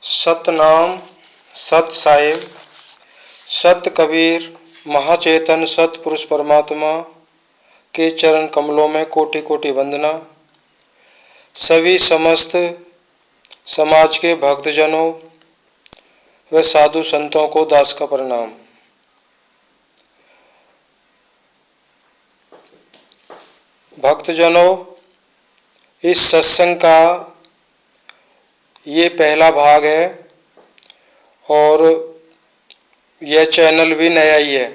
सतनाम, सत साहिब, सत कबीर, महाचेतन सतपुरुष परमात्मा के चरण कमलों में कोटि कोटि वंदना। सभी समस्त समाज के भक्तजनों व साधु संतों को दास का प्रणाम। भक्तजनों, इस सत्संग का ये पहला भाग है और यह चैनल भी नया ही है।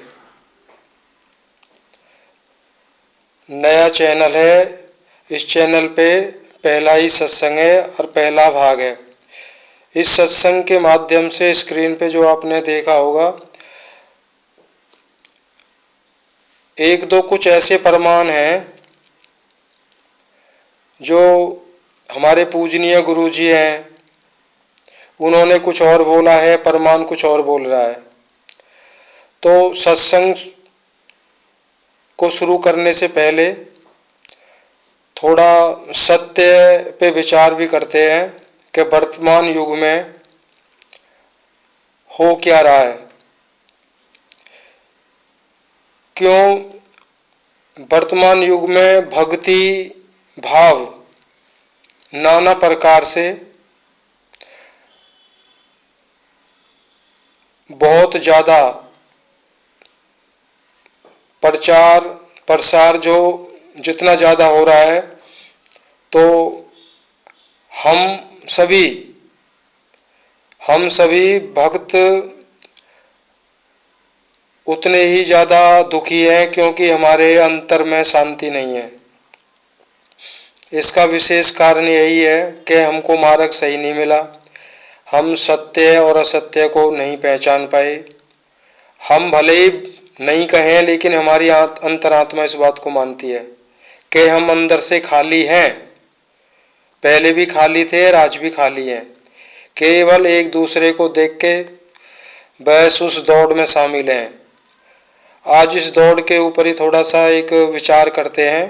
नया चैनल है, इस चैनल पे पहला ही सत्संग है और पहला भाग है। इस सत्संग के माध्यम से स्क्रीन पे जो आपने देखा होगा, एक दो कुछ ऐसे प्रमाण हैं जो हमारे पूजनीय गुरुजी हैं, उन्होंने कुछ और बोला है, प्रमाण कुछ और बोल रहा है। तो सत्संग को शुरू करने से पहले थोड़ा सत्य पे विचार भी करते हैं कि वर्तमान युग में हो क्या रहा है। क्यों वर्तमान युग में भक्ति भाव नाना प्रकार से बहुत ज़्यादा प्रचार प्रसार जो जितना ज़्यादा हो रहा है, तो हम सभी भक्त उतने ही ज़्यादा दुखी हैं, क्योंकि हमारे अंतर में शांति नहीं है। इसका विशेष कारण यही है कि हमको मार्ग सही नहीं मिला, हम सत्य और असत्य को नहीं पहचान पाए। हम भले ही नहीं कहें, लेकिन हमारी अंतरात्मा इस बात को मानती है कि हम अंदर से खाली हैं। पहले भी खाली थे और आज भी खाली हैं। केवल एक दूसरे को देख के बस उस दौड़ में शामिल हैं। आज इस दौड़ के ऊपर ही थोड़ा सा एक विचार करते हैं,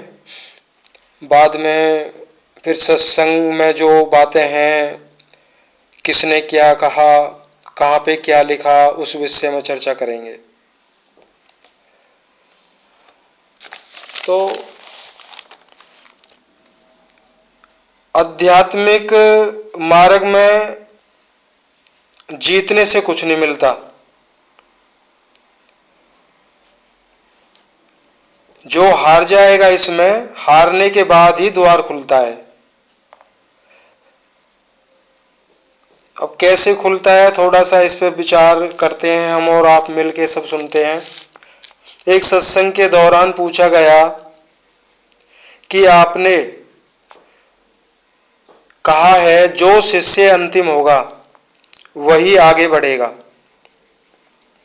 बाद में फिर सत्संग में जो बातें हैं, किसने क्या कहा, कहाँ पे क्या लिखा, उस विषय में चर्चा करेंगे। तो आध्यात्मिक मार्ग में जीतने से कुछ नहीं मिलता। जो हार जाएगा इसमें, हारने के बाद ही द्वार खुलता है। अब कैसे खुलता है, थोड़ा सा इस पे विचार करते हैं हम और आप मिलके सब सुनते हैं। एक सत्संग के दौरान पूछा गया कि आपने कहा है जो शिष्य अंतिम होगा वही आगे बढ़ेगा,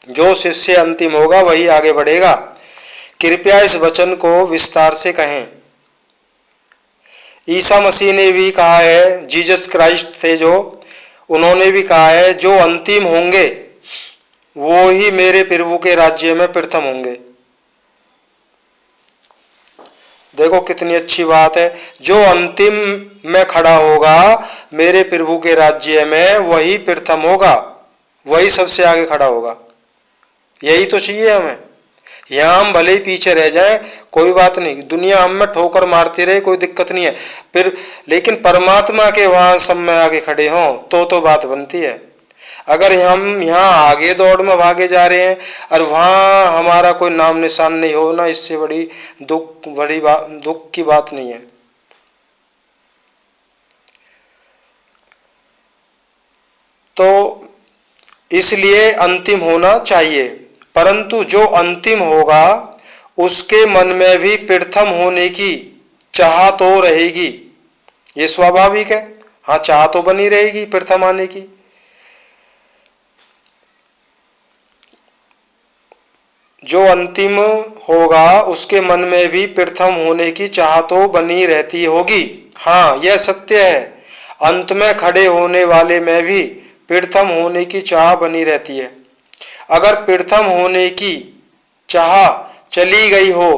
जो शिष्य अंतिम होगा वही आगे बढ़ेगा। कृपया इस वचन को विस्तार से कहें। ईसा मसीह ने भी कहा है, जीसस क्राइस्ट थे जो, उन्होंने भी कहा है जो अंतिम होंगे वो ही मेरे प्रभु के राज्य में प्रथम होंगे। देखो कितनी अच्छी बात है। जो अंतिम में खड़ा होगा मेरे प्रभु के राज्य में, वही प्रथम होगा, वही सबसे आगे खड़ा होगा। यही तो चाहिए हमें। यहाँ हम भले ही पीछे रह जाएं, कोई बात नहीं, दुनिया हम में ठोकर मारती रहे, कोई दिक्कत नहीं है फिर, लेकिन परमात्मा के वहां सब में आगे खड़े हों तो बात बनती है। अगर हम यहाँ आगे दौड़ में भागे जा रहे हैं और वहां हमारा कोई नाम निशान नहीं हो ना, इससे बड़ी दुख की बात नहीं है। तो इसलिए अंतिम होना चाहिए, परंतु जो अंतिम होगा उसके मन में भी प्रथम होने की चाह तो रहेगी। ये स्वाभाविक है। हाँ, चाह तो बनी रहेगी प्रथम आने की। जो अंतिम होगा उसके मन में भी प्रथम होने की चाह तो बनी रहती होगी। हाँ, यह सत्य है। अंत में खड़े होने वाले में भी प्रथम होने की चाह बनी रहती है। अगर प्रथम होने की चाह चली गई हो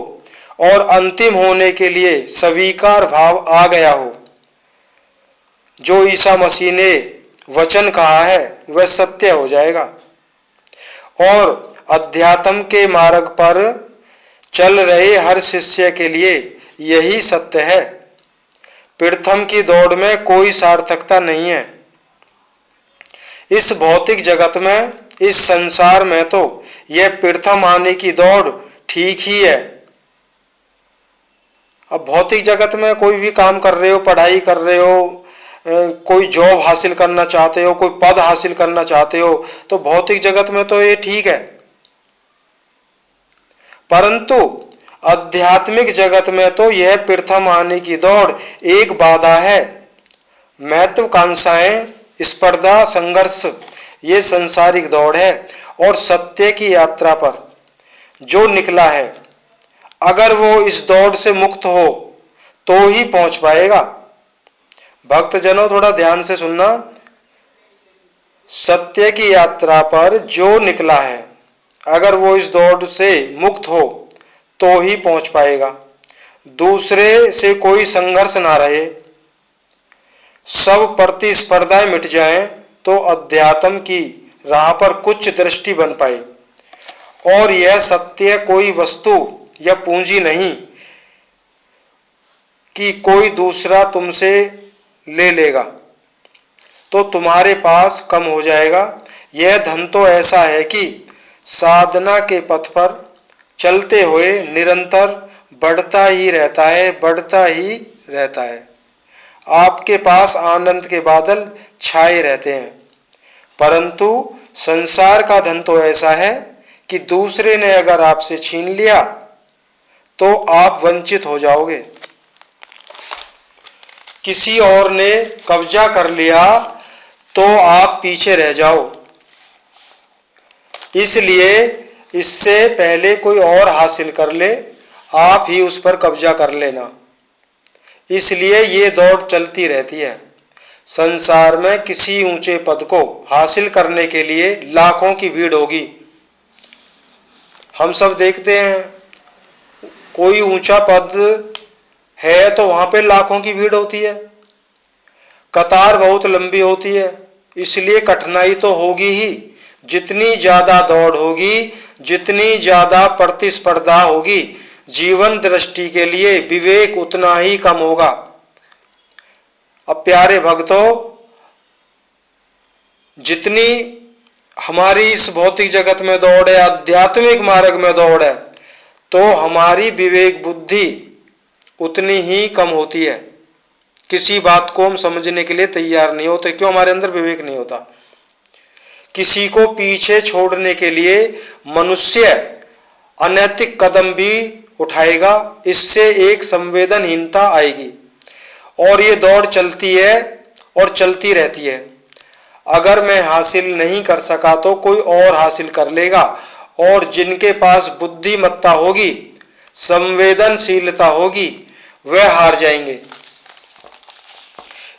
और अंतिम होने के लिए स्वीकार भाव आ गया हो, जो ईसा मसीह ने वचन कहा है वह सत्य हो जाएगा। और अध्यात्म के मार्ग पर चल रहे हर शिष्य के लिए यही सत्य है। प्रथम की दौड़ में कोई सार्थकता नहीं है। इस भौतिक जगत में, इस संसार में तो यह प्रथम आने की दौड़ ठीक ही है। अब भौतिक जगत में कोई भी काम कर रहे हो, पढ़ाई कर रहे हो, कोई जॉब हासिल करना चाहते हो, कोई पद हासिल करना चाहते हो, तो भौतिक जगत में तो ये ठीक है। परंतु आध्यात्मिक जगत में तो यह प्रथम आने की दौड़ एक बाधा है। महत्वाकांक्षाएं, स्पर्धा, संघर्ष, ये संसारिक दौड़ है। और सत्य की यात्रा पर जो निकला है, अगर वो इस दौड़ से मुक्त हो तो ही पहुंच पाएगा। भक्तजनों, थोड़ा ध्यान से सुनना। सत्य की यात्रा पर जो निकला है, अगर वो इस दौड़ से मुक्त हो तो ही पहुंच पाएगा। दूसरे से कोई संघर्ष ना रहे, सब प्रतिस्पर्धाएं मिट जाएं, तो अध्यात्म की राह पर कुछ दृष्टि बन पाए। और यह सत्य कोई वस्तु या पूंजी नहीं कि कोई दूसरा तुमसे ले लेगा तो तुम्हारे पास कम हो जाएगा। यह धन तो ऐसा है कि साधना के पथ पर चलते हुए निरंतर बढ़ता ही रहता है, बढ़ता ही रहता है। आपके पास आनंद के बादल छाए रहते हैं। परंतु संसार का धन तो ऐसा है कि दूसरे ने अगर आपसे छीन लिया तो आप वंचित हो जाओगे। किसी और ने कब्जा कर लिया तो आप पीछे रह जाओ। इसलिए इससे पहले कोई और हासिल कर ले, आप ही उस पर कब्जा कर लेना। इसलिए ये दौड़ चलती रहती है। संसार में किसी ऊंचे पद को हासिल करने के लिए लाखों की भीड़ होगी। हम सब देखते हैं, कोई ऊंचा पद है तो वहां पे लाखों की भीड़ होती है, कतार बहुत लंबी होती है। इसलिए कठिनाई तो होगी ही। जितनी ज्यादा दौड़ होगी, जितनी ज्यादा प्रतिस्पर्धा होगी, जीवन दृष्टि के लिए विवेक उतना ही कम होगा। अब प्यारे भक्तों, जितनी हमारी इस भौतिक जगत में दौड़ है, आध्यात्मिक मार्ग में दौड़ है, तो हमारी विवेक बुद्धि उतनी ही कम होती है। किसी बात को हम समझने के लिए तैयार नहीं होते। क्यों? हमारे अंदर विवेक नहीं होता। किसी को पीछे छोड़ने के लिए मनुष्य अनैतिक कदम भी उठाएगा। इससे एक संवेदनहीनता आएगी और ये दौड़ चलती है और चलती रहती है। अगर मैं हासिल नहीं कर सका तो कोई और हासिल कर लेगा। और जिनके पास बुद्धिमत्ता होगी, संवेदनशीलता होगी, वह हार जाएंगे।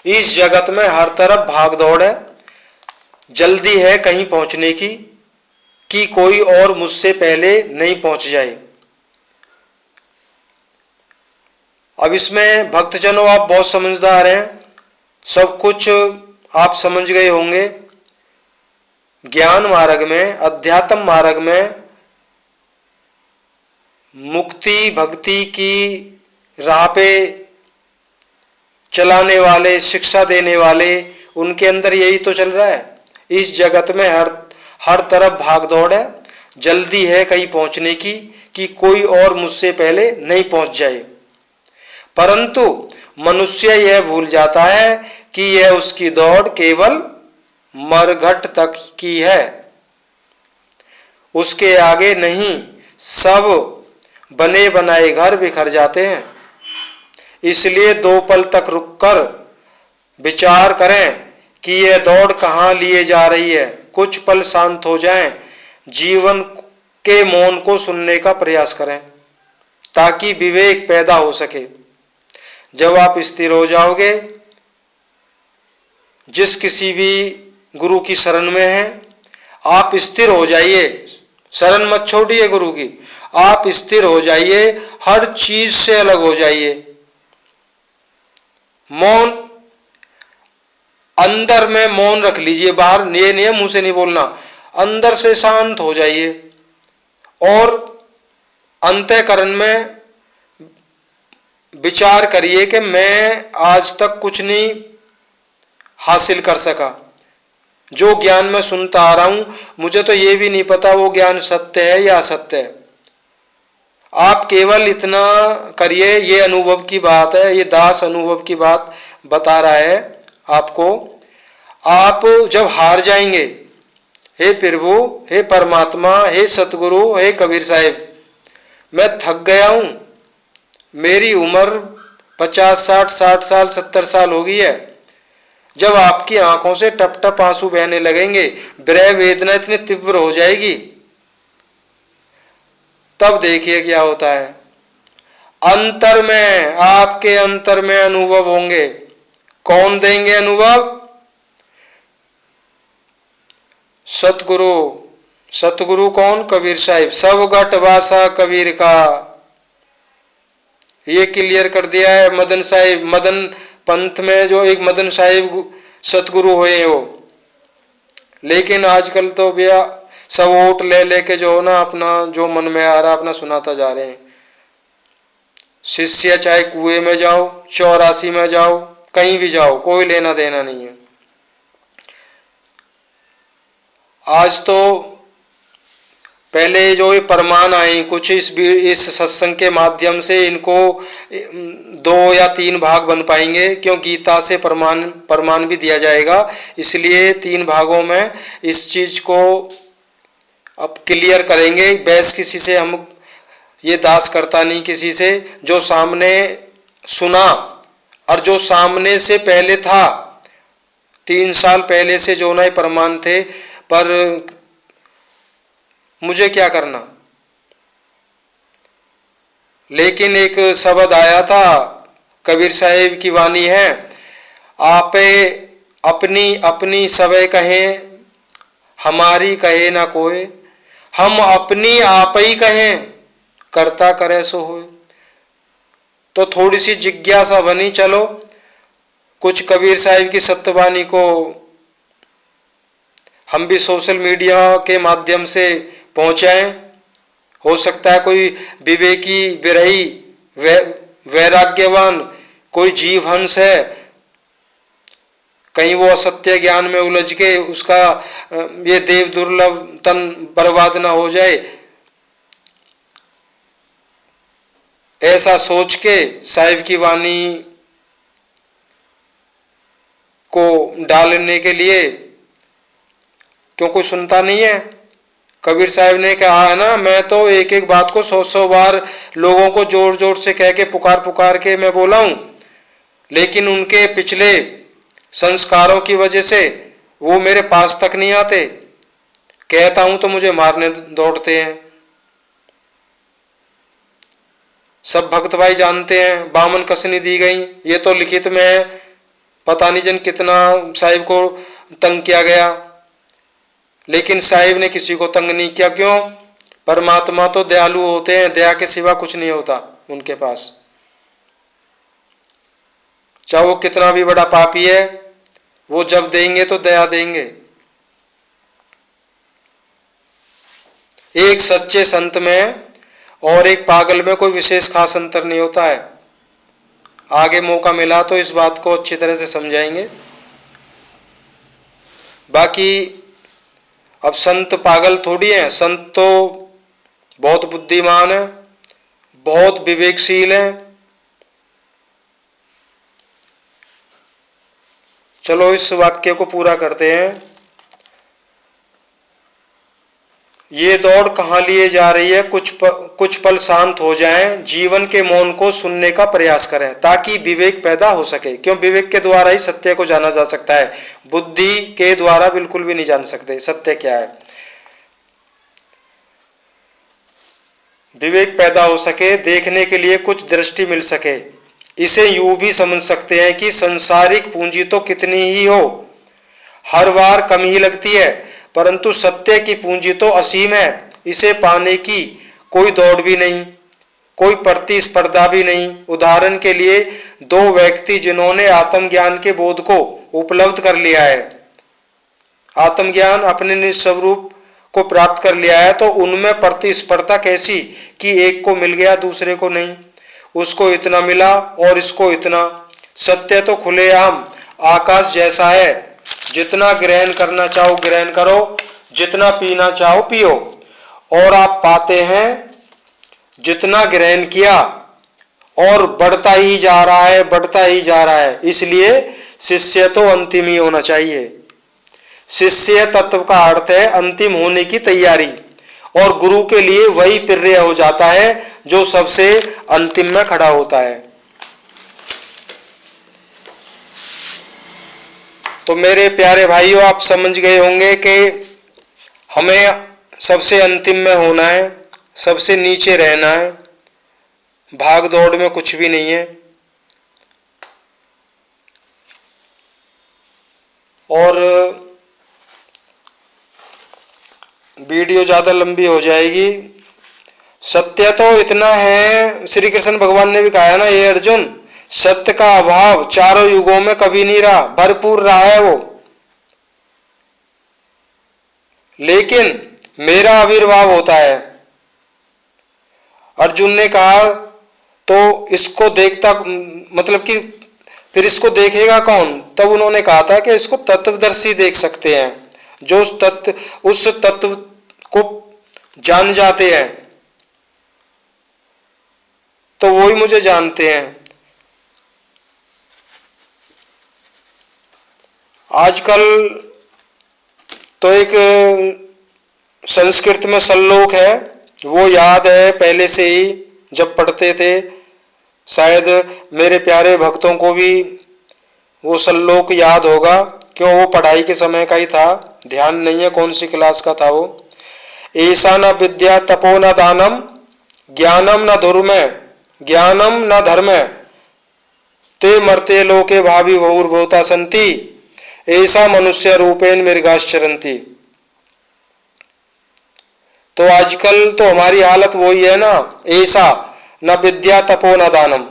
इस जगत में हर तरफ भाग दौड़ है। जल्दी है कहीं पहुंचने की कि कोई और मुझसे पहले नहीं पहुंच जाए। अब इसमें भक्तजनों, आप बहुत समझदार हैं, सब कुछ आप समझ गए होंगे। ज्ञान मार्ग में, अध्यात्म मार्ग में, मुक्ति भक्ति की राह पे चलाने वाले, शिक्षा देने वाले, उनके अंदर यही तो चल रहा है। इस जगत में हर तरफ भाग दौड़ है। जल्दी है कहीं पहुंचने की कि कोई और मुझसे पहले नहीं पहुंच जाए। परंतु मनुष्य यह भूल जाता है कि यह उसकी दौड़ केवल मरघट तक की है, उसके आगे नहीं। सब बने बनाए घर बिखर जाते हैं। इसलिए दो पल तक रुककर विचार करें कि यह दौड़ कहां लिए जा रही है। कुछ पल शांत हो जाएं, जीवन के मौन को सुनने का प्रयास करें ताकि विवेक पैदा हो सके। जब आप स्थिर हो जाओगे, जिस किसी भी गुरु की शरण में हैं, आप स्थिर हो जाइए। शरण मत छोड़िए गुरु की, आप स्थिर हो जाइए, हर चीज से अलग हो जाइए। मौन अंदर में मौन रख लीजिए, बाहर ये नहीं है मुंह से नहीं बोलना, अंदर से शांत हो जाइए और अंतःकरण में विचार करिए कि मैं आज तक कुछ नहीं हासिल कर सका, जो ज्ञान मैं सुनता आ रहा हूं मुझे तो ये भी नहीं पता वो ज्ञान सत्य है या असत्य है। आप केवल इतना करिए, ये अनुभव की बात है, ये दास अनुभव की बात बता रहा है आपको। आप जब हार जाएंगे, हे प्रभु, हे परमात्मा, हे सतगुरु, हे कबीर साहिब, मैं थक गया हूं, मेरी उम्र 50, 60, 60 साल, 70 साल हो गई है। जब आपकी आंखों से टप टप आंसू बहने लगेंगे, विरह वेदना इतनी तीव्र हो जाएगी, तब देखिए क्या होता है। अंतर में, आपके अंतर में अनुभव होंगे। कौन देंगे अनुभव? सतगुरु। सतगुरु कौन? कबीर साहिब। सब घट वासा कबीर का, ये क्लियर कर दिया है मदन साहिब। मदन पंथ में जो एक मदन साहिब सतगुरु हुए हो, लेकिन आजकल तो भैया सब वोट ले लेके जो हो ना, अपना जो मन में आ रहा अपना सुनाता जा रहे हैं। शिष्य चाहे कुएं में जाओ, 84 में जाओ, कहीं भी जाओ, कोई लेना देना नहीं है। आज तो पहले जो ये प्रमाण आए कुछ इस सत्संग के माध्यम से इनको 2 या 3 भाग बन पाएंगे, क्यों गीता से प्रमाण भी दिया जाएगा, इसलिए 3 भागों में इस चीज को अब क्लियर करेंगे। बहस किसी से हम ये दास करता नहीं, किसी से जो सामने सुना और जो सामने से पहले था, 3 साल पहले से जो ना प्रमाण थे, पर मुझे क्या करना। लेकिन एक शब्द आया था, कबीर साहिब की वाणी है, आपे अपनी अपनी सबे कहें, हमारी कहे ना कोई, हम अपनी आप ही कहें, करता करे सो होए। तो थोड़ी सी जिज्ञासा बनी, चलो कुछ कबीर साहिब की सत्यवाणी को हम भी सोशल मीडिया के माध्यम से पहुंचाएं। हो सकता है कोई विवेकी, विरही, वैराग्यवान कोई जीव हंस है, कहीं वो असत्य ज्ञान में उलझ के उसका ये देव दुर्लभ तन बर्बाद ना हो जाए, ऐसा सोच के साहिब की वाणी को डालने के लिए, क्यों कोई सुनता नहीं है। कबीर साहिब ने कहा है ना, मैं तो एक एक बात को 100-100 बार लोगों को जोर जोर से कह के पुकार के मैं बोला हूं, लेकिन उनके पिछले संस्कारों की वजह से वो मेरे पास तक नहीं आते। कहता हूं तो मुझे मारने दौड़ते हैं। सब भक्त भाई जानते हैं, बामन कसनी दी गई, ये तो लिखित में है, पता नहीं जन कितना साहिब को तंग किया गया, लेकिन साहिब ने किसी को तंग नहीं किया। क्यों? परमात्मा तो दयालु होते हैं, दया के सिवा कुछ नहीं होता उनके पास। चाहे वो कितना भी बड़ा पापी है, वो जब देंगे तो दया देंगे। एक सच्चे संत में और एक पागल में कोई विशेष खास अंतर नहीं होता है। आगे मौका मिला तो इस बात को अच्छी तरह से समझाएंगे। बाकी अब संत पागल थोड़ी है, संत तो बहुत बुद्धिमान है, बहुत विवेकशील है। चलो इस वाक्य को पूरा करते हैं। ये दौड़ कहाँ लिए जा रही है? कुछ पल शांत हो जाएं, जीवन के मौन को सुनने का प्रयास करें, ताकि विवेक पैदा हो सके। क्यों? विवेक के द्वारा ही सत्य को जाना जा सकता है, बुद्धि के द्वारा बिल्कुल भी नहीं जान सकते सत्य क्या है। विवेक पैदा हो सके, देखने के लिए कुछ दृष्टि मिल सके। इसे यूं भी समझ सकते हैं कि संसारिक पूंजी तो कितनी ही हो, हर बार कम ही लगती है, परंतु सत्य की पूंजी तो असीम है। इसे पाने की कोई दौड़ भी नहीं, कोई प्रतिस्पर्धा भी नहीं। उदाहरण के लिए 2 व्यक्ति जिन्होंने आत्मज्ञान के बोध को उपलब्ध कर लिया है, आत्मज्ञान अपने निज स्वरूप को प्राप्त कर लिया है, तो उनमें प्रतिस्पर्धा कैसी कि एक को मिल गया दूसरे को नहीं, उसको इतना मिला और इसको इतना। सत्य तो खुलेआम आकाश जैसा है, जितना ग्रहण करना चाहो ग्रहण करो, जितना पीना चाहो पियो, और आप पाते हैं जितना ग्रहण किया और बढ़ता ही जा रहा है, बढ़ता ही जा रहा है। इसलिए शिष्य तो अंतिम ही होना चाहिए। शिष्य तत्व का अर्थ है अंतिम होने की तैयारी, और गुरु के लिए वही प्रिय हो जाता है जो सबसे अंतिम में खड़ा होता है। तो मेरे प्यारे भाइयों, आप समझ गए होंगे कि हमें सबसे अंतिम में होना है, सबसे नीचे रहना है, भाग दौड़ में कुछ भी नहीं है। और वीडियो ज्यादा लंबी हो जाएगी। सत्य तो इतना है, श्री कृष्ण भगवान ने भी कहा है ना, ये अर्जुन, सत्य का अभाव चारों युगों में कभी नहीं रहा, भरपूर रहा है वो, लेकिन मेरा आविर्भाव होता है। अर्जुन ने कहा तो इसको देखता, मतलब कि फिर इसको देखेगा कौन? तब उन्होंने कहा था कि इसको तत्वदर्शी देख सकते हैं, जो उस तत्व को जान जाते हैं, तो वो ही मुझे जानते हैं। आजकल तो एक संस्कृत में श्लोक है, वो याद है पहले से ही जब पढ़ते थे, शायद मेरे प्यारे भक्तों को भी वो श्लोक याद होगा, क्यों वो पढ़ाई के समय का ही था, ध्यान नहीं है कौन सी क्लास का था वो। ऐसा न विद्या तपो न दानम, ज्ञानम न धर्म, ज्ञानम न धर्म, ते मर्ते लोके भावी बहुर्भूता संति, ऐसा मनुष्य रूपेण मृगाश्चरन्ति। तो आजकल तो हमारी हालत वही है ना, ऐसा न विद्या तपो न दानम,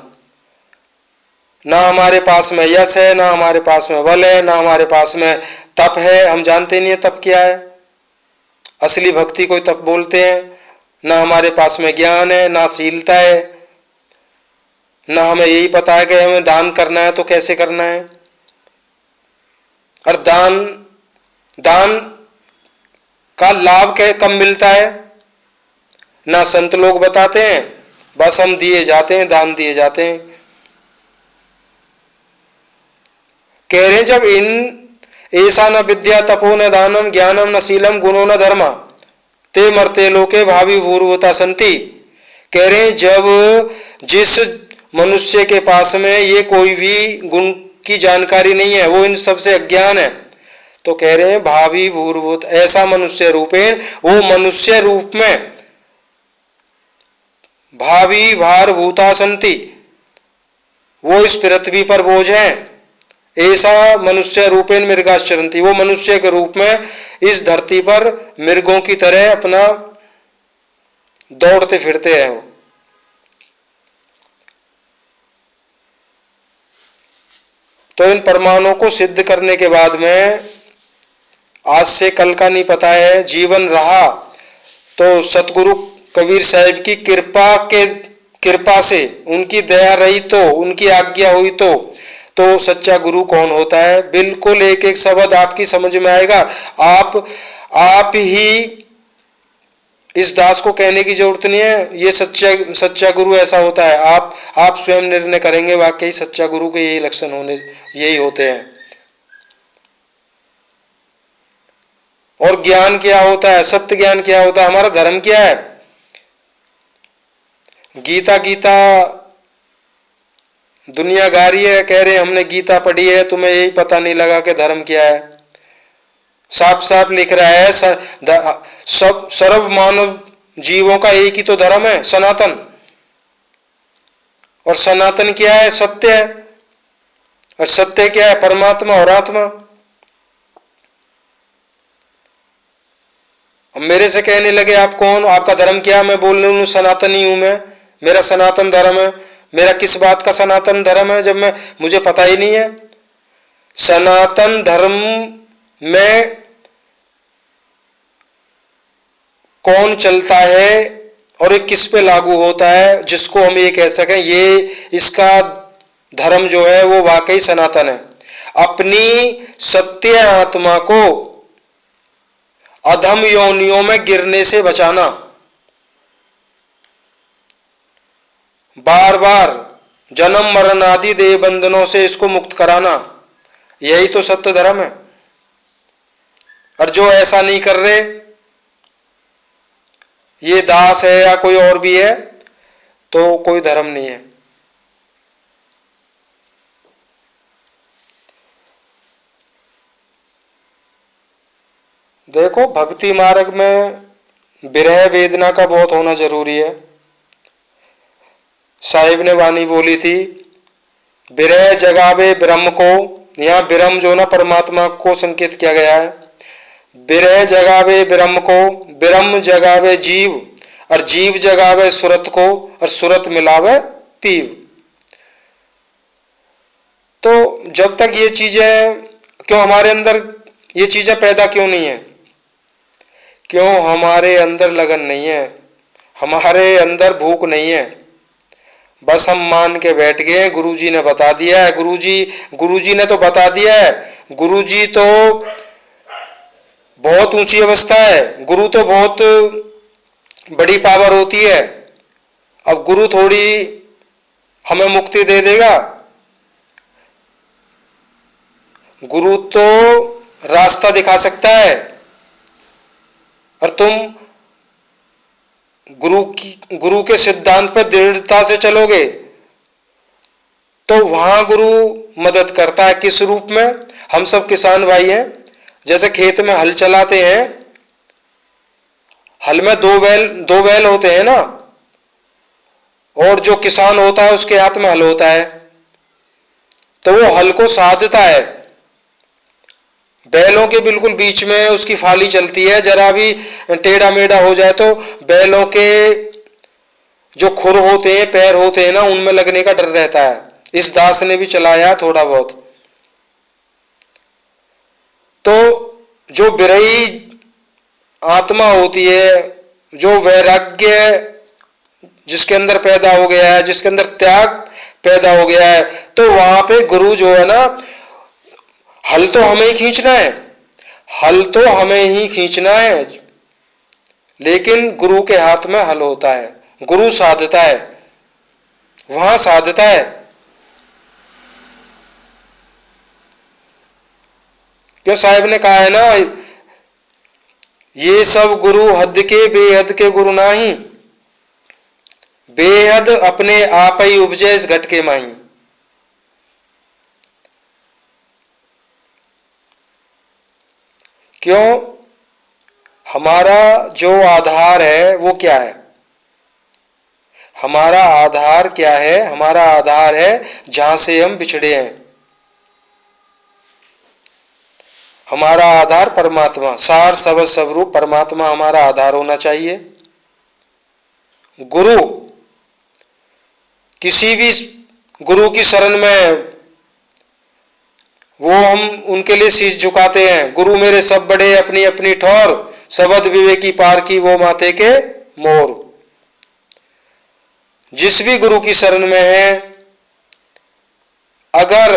ना हमारे पास में यश है, ना हमारे पास में बल है, ना हमारे पास में तप है। हम जानते नहीं है तप क्या है, असली भक्ति कोई तप बोलते हैं। ना हमारे पास में ज्ञान है, ना शीलता है, ना हमें यही पता है कि हमें दान करना है तो कैसे करना है। और दान का लाभ कब मिलता है, ना संत लोग बताते हैं, बस हम दिए जाते हैं, दान दिए जाते हैं। कह रहे जब ऐसा न विद्या तपो न दानम ज्ञानम न शीलम गुणो न धर्म, ते मर्ते लोके भावी भूर्भुता संति। कह रहे जब जिस मनुष्य के पास में ये कोई भी गुण की जानकारी नहीं है, वो इन सबसे अज्ञान है, तो कह रहे हैं भावी भूर्भुत, ऐसा मनुष्य रूपेण, वो मनुष्य रूप में भावी भार भूता संति, वो इस पृथ्वी पर बोझ है। ऐसा मनुष्य रूपेण मृगाश्चरन्ति, वो मनुष्य के रूप में इस धरती पर मृगों की तरह अपना दौड़ते फिरते हैं। वो तो इन प्रमाणों को सिद्ध करने के बाद में आज से कल का नहीं पता है, जीवन रहा तो सतगुरु कबीर साहिब की कृपा से, उनकी दया रही तो, उनकी आज्ञा हुई तो सच्चा गुरु कौन होता है, बिल्कुल एक एक शब्द आपकी समझ में आएगा। आप ही इस दास को कहने की जरूरत नहीं है ये सच्चा गुरु ऐसा होता है, आप स्वयं निर्णय करेंगे वाकई सच्चा गुरु के यही लक्षण यही होते हैं। और ज्ञान क्या होता है, सत्य ज्ञान क्या होता है, हमारा धर्म क्या है। गीता दुनिया गा रही है, कह रहे हमने गीता पढ़ी है, तुम्हें यही पता नहीं लगा कि धर्म क्या है। साफ साफ लिख रहा है सब सर्व मानव जीवों का एक ही तो धर्म है, सनातन। और सनातन क्या है, सत्य है। और सत्य क्या है, परमात्मा और आत्मा। अब मेरे से कहने लगे आप कौन, आपका धर्म क्या, मैं बोल रहा हूं सनातनी हूं, मैं, मेरा सनातन धर्म है। मेरा किस बात का सनातन धर्म है जब मुझे पता ही नहीं है। सनातन धर्म में कौन चलता है और ये किस पे लागू होता है, जिसको हम ये कह सकें ये इसका धर्म जो है वो वाकई सनातन है। अपनी सत्य आत्मा को अधम योनियों में गिरने से बचाना, बार बार जन्म मरण आदि देह बंधनों से इसको मुक्त कराना, यही तो सत्य धर्म है। और जो ऐसा नहीं कर रहे, ये दास है या कोई और भी है, तो कोई धर्म नहीं है। देखो, भक्ति मार्ग में विरह वेदना का बहुत होना जरूरी है। साहिब ने वाणी बोली थी, विरह जगावे ब्रह्म को। यहाँ ब्रह्म जो ना परमात्मा को संकेत किया गया है। विरह जगावे ब्रह्म को, ब्रह्म जगावे जीव, और जीव जगावे सुरत को, और सुरत मिलावे पीव। तो जब तक ये चीजें, क्यों हमारे अंदर ये चीजें पैदा क्यों नहीं है? क्यों हमारे अंदर लगन नहीं है, हमारे अंदर भूख नहीं है। बस हम मान के बैठ गए, गुरुजी ने बता दिया है। गुरुजी ने तो बता दिया है। गुरुजी तो बहुत ऊंची अवस्था है, गुरु तो बहुत बड़ी पावर होती है। अब गुरु थोड़ी हमें मुक्ति दे देगा। गुरु तो रास्ता दिखा सकता है, और तुम गुरु के सिद्धांत पर दृढ़ता से चलोगे तो वहां गुरु मदद करता है। किस रूप में? हम सब किसान भाई हैं, जैसे खेत में हल चलाते हैं, हल में दो बैल होते हैं ना, और जो किसान होता है उसके हाथ में हल होता है, तो वो हल को साधता है। बैलों के बिल्कुल बीच में उसकी फाली चलती है, जरा भी टेढ़ा मेढ़ा हो जाए तो बैलों के जो खुर होते हैं, पैर होते हैं ना, उनमें लगने का डर रहता है। इस दास ने भी चलाया थोड़ा बहुत। तो जो विरही आत्मा होती है, जो वैराग्य जिसके अंदर पैदा हो गया है, जिसके अंदर त्याग पैदा हो गया है, तो वहां पे गुरु जो है ना, हल तो हमें ही खींचना है, हल तो हमें ही खींचना है, लेकिन गुरु के हाथ में हल होता है। गुरु साधता है, वहां साधता है। क्यों साहिब ने कहा है ना, ये सब गुरु हद के बेहद के गुरु नाही, बेहद अपने आप ही उपजे इस घट के माही। क्यों? हमारा जो आधार है वो क्या है? हमारा आधार क्या है? हमारा आधार है जहां से हम बिछड़े हैं। हमारा आधार परमात्मा, सार सबद स्वरूप परमात्मा हमारा आधार होना चाहिए। गुरु, किसी भी गुरु की शरण में वो हम उनके लिए शीश झुकाते हैं। गुरु मेरे सब बड़े अपनी अपनी ठौर, सबद विवेकी पार की वो माथे के मोर। जिस भी गुरु की शरण में है, अगर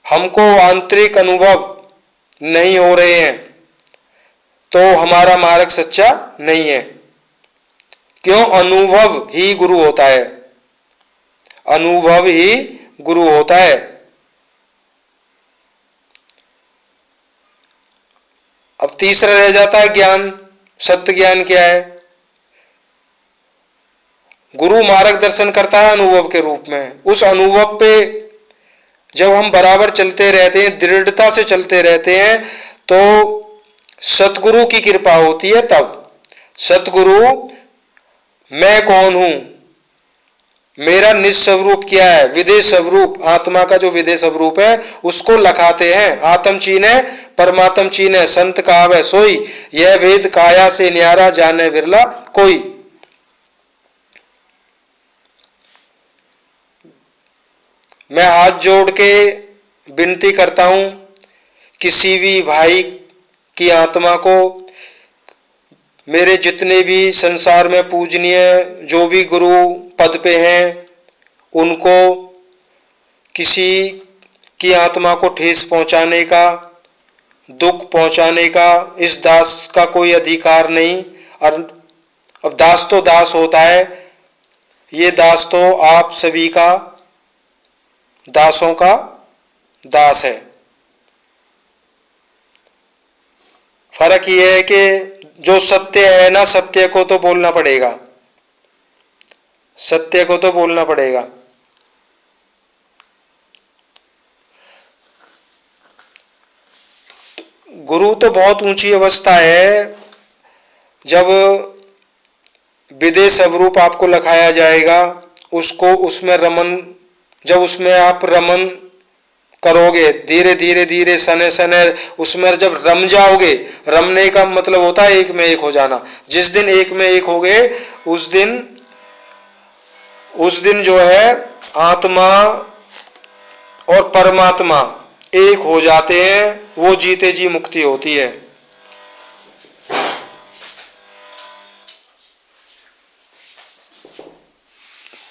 हमको आंतरिक अनुभव नहीं हो रहे हैं तो हमारा मार्ग सच्चा नहीं है। क्यों? अनुभव ही गुरु होता है, अनुभव ही गुरु होता है। अब तीसरा रह जाता है ज्ञान। सत्य ज्ञान क्या है? गुरु मार्गदर्शन करता है अनुभव के रूप में। उस अनुभव पे जब हम बराबर चलते रहते हैं, दृढ़ता से चलते रहते हैं, तो सतगुरु की कृपा होती है। तब सतगुरु, मैं कौन हूं, मेरा निज स्वरूप क्या है, विदेह स्वरूप, आत्मा का जो विदेह स्वरूप है उसको लखाते हैं। आत्म चीने परमात्म चीने, संत कहावे सोई, यह भेद काया से न्यारा, जाने विरला कोई। मैं हाथ जोड़ के विनती करता हूं, किसी भी भाई की आत्मा को, मेरे जितने भी संसार में पूजनीय जो भी गुरु पद पे हैं, उनको किसी की आत्मा को ठेस पहुंचाने का, दुख पहुंचाने का इस दास का कोई अधिकार नहीं। और अब दास तो दास होता है, ये दास तो आप सभी का, दासों का दास है। फर्क ये है कि जो सत्य है ना, सत्य को तो बोलना पड़ेगा, सत्य को तो बोलना पड़ेगा। गुरु तो बहुत ऊंची अवस्था है। जब विदेश स्वरूप आपको लखाया जाएगा, उसको उसमें रमन, जब उसमें आप रमन करोगे, धीरे धीरे धीरे सने सने उसमें जब रम जाओगे, रमने का मतलब होता है एक में एक हो जाना। जिस दिन एक में एक हो गए, उस दिन जो है आत्मा और परमात्मा एक हो जाते हैं, वो जीते जी मुक्ति होती है।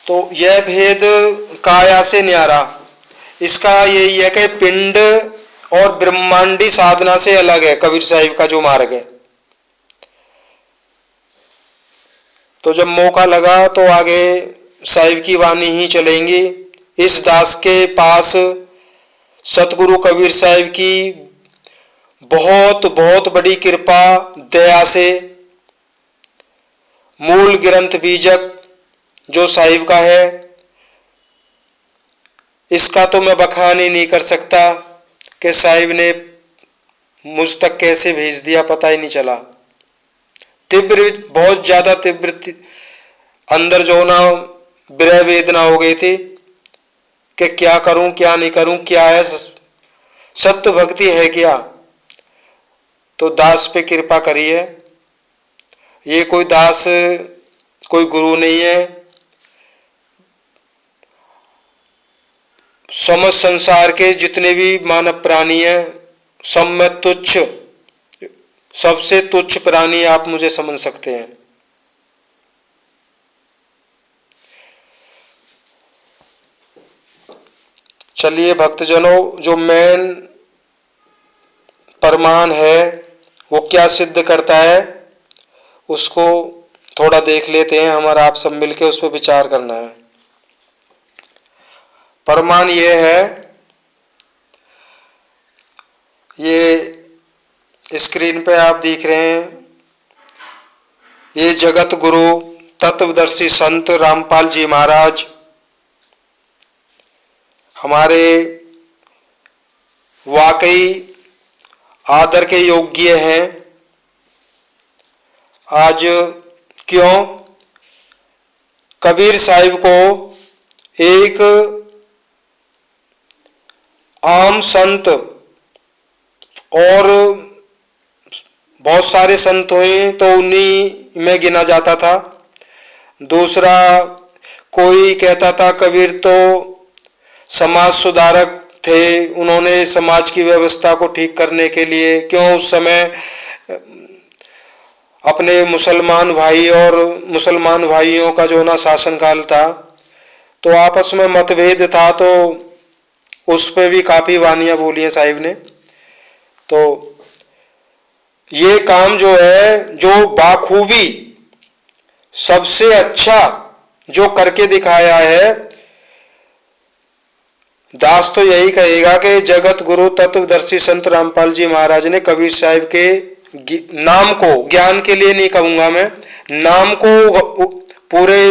तो यह भेद काया से न्यारा, इसका यही है कि पिंड और ब्रह्मांडी साधना से अलग है कबीर साहिब का जो मार्ग है। तो जब मौका लगा तो आगे साहिब की वाणी ही चलेंगी। इस दास के पास सतगुरु कबीर साहिब की बहुत बहुत बड़ी कृपा दया से मूल ग्रंथ बीजक जो साहिब का है, इसका तो मैं बखान ही नहीं कर सकता कि साहिब ने मुझ तक कैसे भेज दिया, पता ही नहीं चला। तीव्र, बहुत ज्यादा तीव्र अंदर जो ना विरह वेदना हो गई थी कि क्या करूं क्या नहीं करूं, क्या है सत्य भक्ति है क्या। तो दास पे कृपा करी है। ये कोई दास कोई गुरु नहीं है, समस्त संसार के जितने भी मानव प्राणी हैं, सब में तुच्छ, सबसे तुच्छ प्राणी आप मुझे समझ सकते हैं। चलिए भक्तजनों, जो मेन प्रमाण है वो क्या सिद्ध करता है, उसको थोड़ा देख लेते हैं। हमारा आप सब मिलकर उस पर विचार करना है। प्रमाण ये है, ये स्क्रीन पे आप देख रहे हैं, ये जगत गुरु तत्वदर्शी संत रामपाल जी महाराज हमारे वाकई आदर के योग्य हैं। आज क्यों? कबीर साहिब को एक आम संत, और बहुत सारे संत हुए तो उन्हीं में गिना जाता था। दूसरा, कोई कहता था कबीर तो समाज सुधारक थे, उन्होंने समाज की व्यवस्था को ठीक करने के लिए, क्यों उस समय अपने मुसलमान भाई और मुसलमान भाइयों का जो ना शासनकाल था, तो आपस में मतभेद था, तो उस पर भी काफी वानियां बोली हैं साहिब ने। तो ये काम जो है, जो बाखूबी सबसे अच्छा जो करके दिखाया है, दास तो यही कहेगा कि जगत गुरु तत्वदर्शी संत रामपाल जी महाराज ने कबीर साहिब के नाम को, ज्ञान के लिए नहीं कहूंगा मैं, नाम को पूरे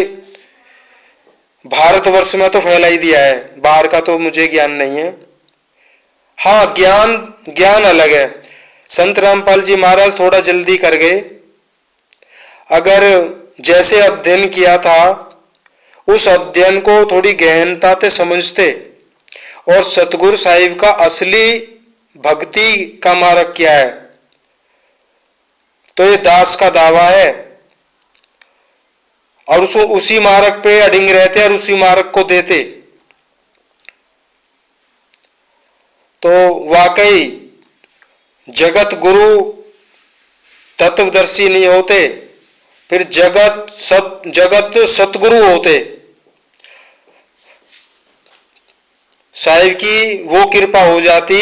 भारतवर्ष में तो फैला ही दिया है। बाहर का तो मुझे ज्ञान नहीं है। हाँ, ज्ञान अलग है। संत रामपाल जी महाराज थोड़ा जल्दी कर गए। अगर जैसे अध्ययन किया था, उस अध्ययन को थोड़ी गहनता से समझते और सतगुरु साहिब का असली भक्ति का मार्ग क्या है, तो ये दास का दावा है। और उसको उसी मार्ग पे अडिंग रहते और उसी मार्ग को देते। तो वाकई जगत गुरु तत्वदर्शी नहीं होते, फिर जगत सतगुरु होते। साहिब की वो कृपा हो जाती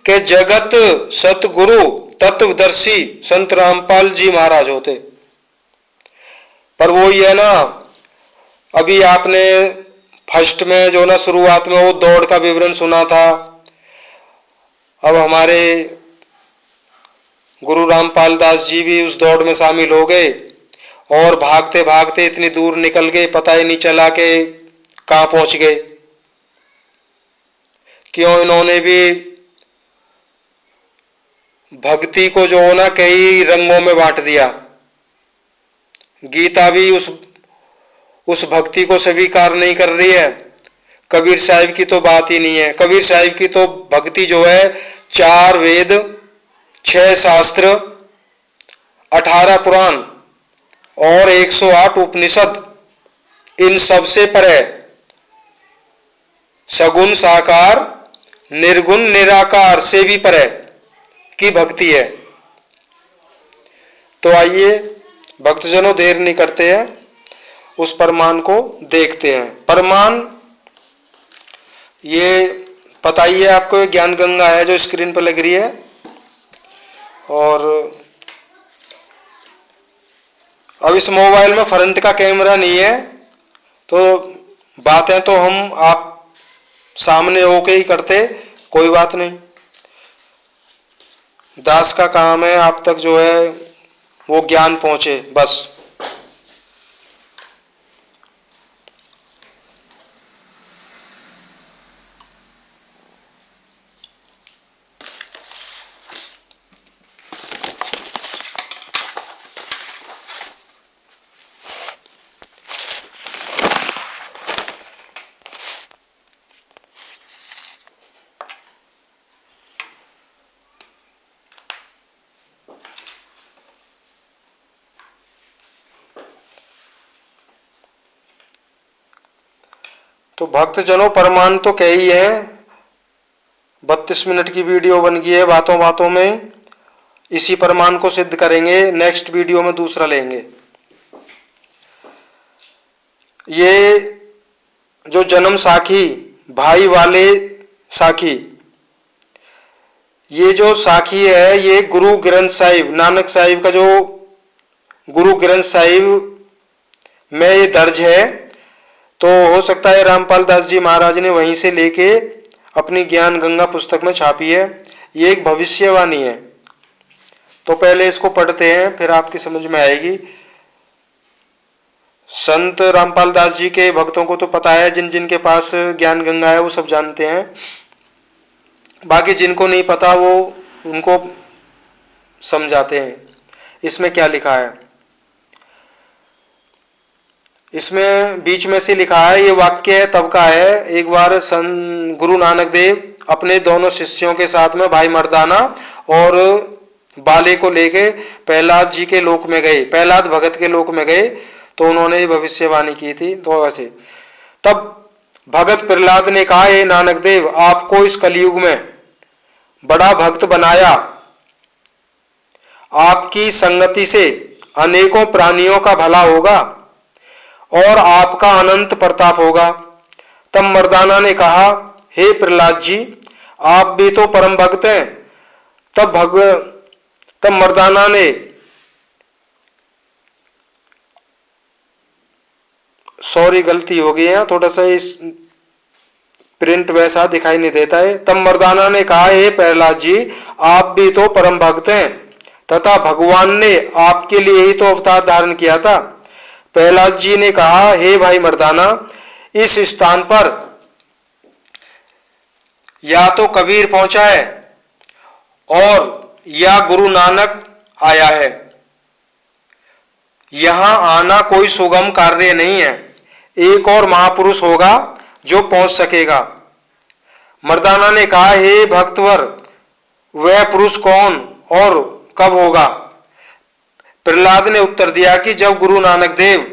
कि जगत सतगुरु तत्वदर्शी संत रामपाल जी महाराज होते। पर वो ये ना, अभी आपने फर्स्ट में जो ना शुरुआत में वो दौड़ का विवरण सुना था। अब हमारे गुरु रामपाल दास जी भी उस दौड़ में शामिल हो गए और भागते भागते इतनी दूर निकल गए, पता ही नहीं चला कि कहां पहुंच गए। क्यों, इन्होंने भी भक्ति को जो ना कई रंगों में बांट दिया। गीता भी उस भक्ति को स्वीकार नहीं कर रही है। कबीर साहिब की तो बात ही नहीं है। कबीर साहिब की तो भक्ति जो है 4 वेद, 6 शास्त्र, 18 पुराण और 108 उपनिषद, इन सब से परे सगुण साकार, निर्गुण निराकार से भी परे की भक्ति है। तो आइए भक्तजनों, देर नहीं करते हैं, उस परमान को देखते हैं। परमान ये पता ही है आपको, ज्ञान गंगा है जो स्क्रीन पर लग रही है। और अब इस मोबाइल में फ्रंट का कैमरा नहीं है, तो बातें तो हम आप सामने होके ही करते, कोई बात नहीं। दास का काम है आप तक जो है वो ज्ञान पहुंचे, बस। तो भक्तजनों, परमान तो कह ही है, 32 मिनट की वीडियो बन गई है बातों बातों में। इसी परमान को सिद्ध करेंगे, नेक्स्ट वीडियो में दूसरा लेंगे। ये जो जन्म साखी, भाई वाले साखी, ये जो साखी है, ये गुरु ग्रंथ साहिब, नानक साहिब का जो गुरु ग्रंथ साहिब में ये दर्ज है। तो हो सकता है रामपाल दास जी महाराज ने वहीं से लेके अपनी ज्ञान गंगा पुस्तक में छापी है। ये एक भविष्यवाणी है। तो पहले इसको पढ़ते हैं, फिर आपकी समझ में आएगी। संत रामपाल दास जी के भक्तों को तो पता है, जिन जिन के पास ज्ञान गंगा है वो सब जानते हैं। बाकी जिनको नहीं पता वो उनको समझाते हैं। इसमें क्या लिखा है, इसमें बीच में से लिखा है, ये वाक्य तब का है। एक बार गुरु नानक देव अपने दोनों शिष्यों के साथ में भाई मर्दाना और बाले को लेके प्रहलाद जी के लोक में गए, प्रहलाद भगत के लोक में गए। तो उन्होंने भविष्यवाणी की थी। तो ऐसे तब भगत प्रहलाद ने कहा, हे नानक देव, आपको इस कलयुग में बड़ा भक्त बनाया, आपकी संगति से अनेकों प्राणियों का भला होगा और आपका अनंत प्रताप होगा। तब मर्दाना ने कहा, हे प्रहलाद जी, आप भी तो परम भक्त हैं। तब मर्दाना ने सॉरी गलती हो गई है, थोड़ा सा इस प्रिंट वैसा दिखाई नहीं देता है। तब मर्दाना ने कहा, हे प्रहलाद जी, आप भी तो परम भक्त हैं तथा भगवान ने आपके लिए ही तो अवतार धारण किया था। प्रहलाद जी ने कहा, हे भाई मर्दाना, इस स्थान पर या तो कबीर पहुंचा है और या गुरु नानक आया है। यहां आना कोई सुगम कार्य नहीं है। एक और महापुरुष होगा जो पहुंच सकेगा। मर्दाना ने कहा, हे भक्तवर, वह पुरुष कौन और कब होगा? प्रहलाद ने उत्तर दिया कि जब गुरु नानक देव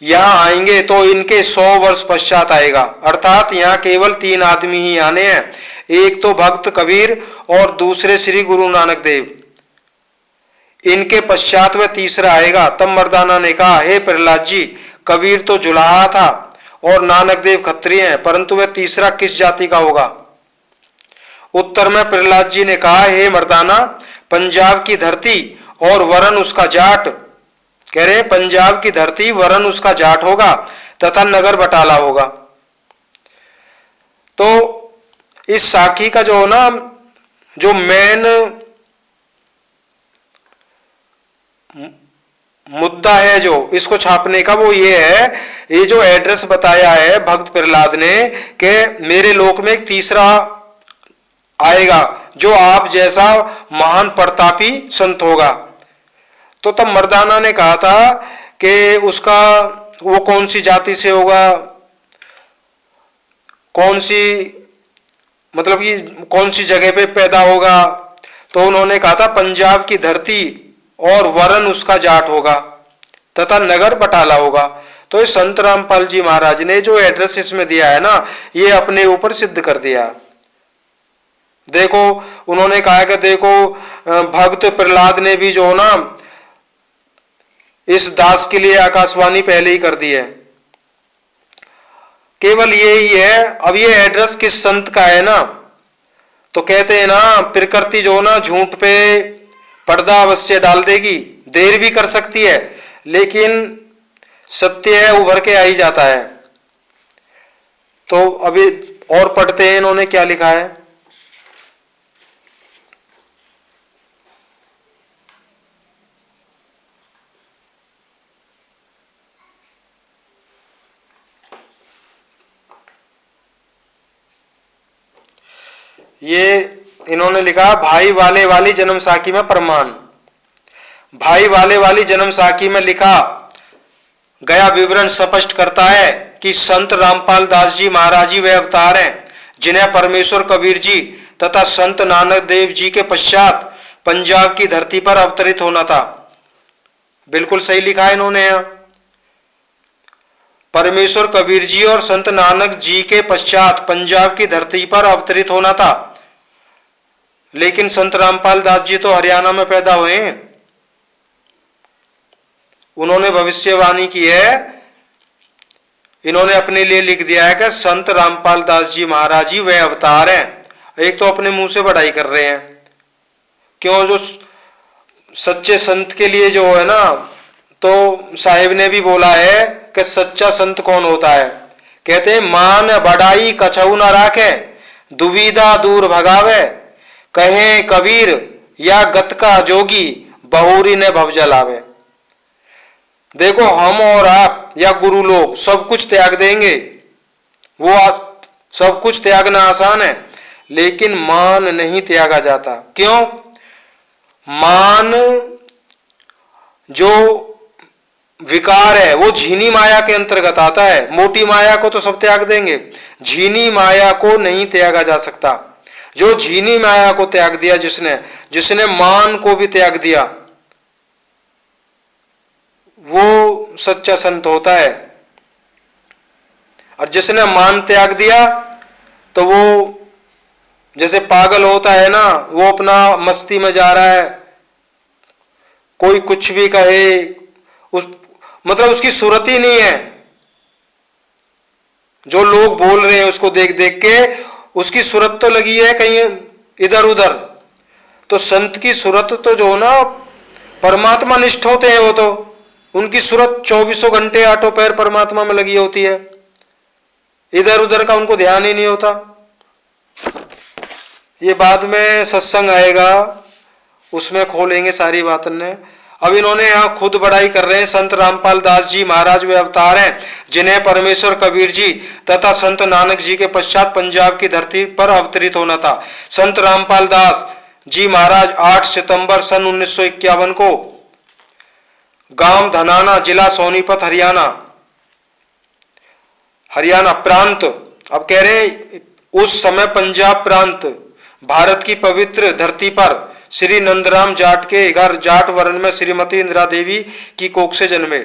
यहां आएंगे तो इनके 100 वर्ष पश्चात आएगा। अर्थात यहां केवल 3 आदमी ही आने हैं, एक तो भक्त कबीर और दूसरे श्री गुरु नानक देव। इनके पश्चात वह तीसरा आएगा। तब मर्दाना ने कहा, हे प्रहलाद जी, कबीर तो जुलाहा था और नानक देव क्षत्रिय हैं, परंतु वह तीसरा किस जाति का होगा? उत्तर में प्रहलाद जी ने कहा, हे मर्दाना, पंजाब की धरती और वरन उसका जाट, कह रहे पंजाब की धरती वरन उसका जाट होगा तथा नगर बटाला होगा। तो इस साखी का जो ना जो मेन मुद्दा है जो इसको छापने का, वो ये है, ये जो एड्रेस बताया है भक्त प्रहलाद ने कि मेरे लोक में एक तीसरा आएगा जो आप जैसा महान प्रतापी संत होगा। तो तब मर्दाना ने कहा था कि उसका वो कौन सी जाति से होगा, कौन सी मतलब कि कौन सी जगह पे पैदा होगा। तो उन्होंने कहा था पंजाब की धरती और वरन उसका जाट होगा तथा नगर बटाला होगा। तो इस संत रामपाल जी महाराज ने जो एड्रेस इसमें दिया है ना, ये अपने ऊपर सिद्ध कर दिया। देखो उन्होंने कहा कि देखो भक्त प्रहलाद ने भी जो ना इस दास के लिए आकाशवाणी पहले ही कर दी है, केवल ये ही है। अब ये एड्रेस किस संत का है ना, तो कहते हैं ना प्रकृति जो ना झूठ पे पर्दा अवश्य डाल देगी, देर भी कर सकती है लेकिन सत्य है उभर के आ ही जाता है। तो अभी और पढ़ते हैं इन्होंने क्या लिखा है। ये इन्होंने लिखा, भाई वाले वाली जन्म साखी में प्रमाण। भाई वाले वाली जन्म साखी में लिखा गया विवरण स्पष्ट करता है कि संत रामपाल दास जी महाराज जी वे अवतार हैं जिन्हें परमेश्वर कबीर जी तथा संत नानक देव जी के पश्चात पंजाब की धरती पर अवतरित होना था। बिल्कुल सही लिखा है इन्होंने यहां, परमेश्वर कबीर जी और संत नानक जी के पश्चात पंजाब की धरती पर अवतरित होना था। लेकिन संत रामपाल दास जी तो हरियाणा में पैदा हुए हैं। उन्होंने भविष्यवाणी की है, इन्होंने अपने लिए लिख दिया है कि संत रामपाल दास जी महाराज जी वे अवतार हैं। एक तो अपने मुंह से बढ़ाई कर रहे हैं, क्यों? जो सच्चे संत के लिए जो है ना, तो साहिब ने भी बोला है कि सच्चा संत कौन होता है। कहते हैं, मान बढ़ाई कछऊ न राखे, दुविधा दूर भगावे, कहे कबीर या गत का जोगी, बहुरी ने भव जलावे। देखो हम और आप या गुरु लोग सब कुछ त्याग देंगे, वो सब कुछ त्यागना आसान है, लेकिन मान नहीं त्यागा जाता। क्यों? मान जो विकार है वो झीनी माया के अंतर्गत आता है। मोटी माया को तो सब त्याग देंगे, झीनी माया को नहीं त्यागा जा सकता। जो झीनी माया को त्याग दिया, जिसने मान को भी त्याग दिया, वो सच्चा संत होता है। और जिसने मान त्याग दिया तो वो जैसे पागल होता है ना, वो अपना मस्ती में जा रहा है, कोई कुछ भी कहे, मतलब उसकी सूरत ही नहीं है। जो लोग बोल रहे हैं उसको देख देख के उसकी सूरत तो लगी है कहीं इधर उधर। तो संत की सूरत तो जो ना परमात्मा निष्ठ होते हैं, वो तो उनकी सूरत 24 घंटे आठों पैर परमात्मा में लगी होती है, इधर उधर का उनको ध्यान ही नहीं होता। ये बाद में सत्संग आएगा उसमें खोलेंगे सारी बातें। अब इन्होंने यहां खुद बड़ाई कर रहे हैं, संत रामपाल दास जी महाराज वे अवतार हैं जिन्हें परमेश्वर कबीर जी तथा संत नानक जी के पश्चात पंजाब की धरती पर अवतरित होना था। संत रामपाल दास जी महाराज 8 सितंबर सन 1951 को गांव धनाना, जिला सोनीपत, हरियाणा प्रांत, अब कह रहे हैं उस समय पंजाब प्रांत, भारत की पवित्र धरती पर श्री नंदराम जाट के घर जाट वर्ण में श्रीमती इंदिरा देवी की कोख से जन्मे।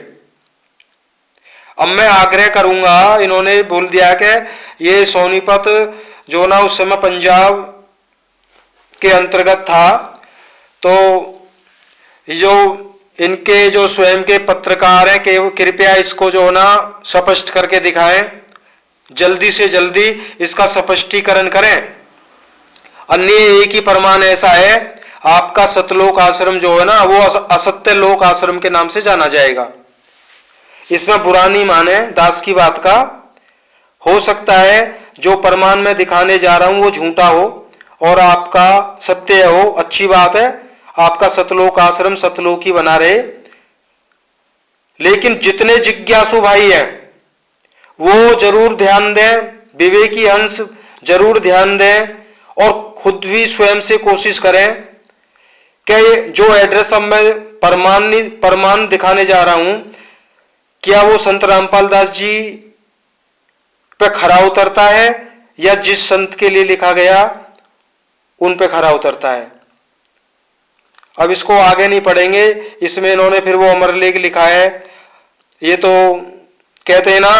अब मैं आग्रह करूंगा, इन्होंने बोल दिया कि ये सोनीपत जो ना उस समय पंजाब के अंतर्गत था। तो जो इनके जो स्वयं के पत्रकार हैं कि वो कृपया इसको जो ना स्पष्ट करके दिखाएं, जल्दी से जल्दी इसका स्पष्टीकरण करें, अन्य एक ही प्रमाण ऐसा है आपका सतलोक आश्रम जो है ना वो असत्य लोक आश्रम के नाम से जाना जाएगा। इसमें बुरा नहीं माने दास की बात का, हो सकता है जो प्रमाण मैं दिखाने जा रहा हूं वो झूठा हो और आपका सत्य हो, अच्छी बात है, आपका सतलोक आश्रम सतलोक ही बना रहे। लेकिन जितने जिज्ञासु भाई हैं वो जरूर ध्यान दें, विवेकी अंश जरूर ध्यान दें और खुद भी स्वयं से कोशिश करें कि जो एड्रेस अब मैं प्रमाण दिखाने जा रहा हूं क्या वो संत रामपाल दास जी पे खरा उतरता है या जिस संत के लिए लिखा गया उन पे खरा उतरता है। अब इसको आगे नहीं पढ़ेंगे, इसमें इन्होंने फिर वो अमर लेख लिखा है। ये तो कहते हैं ना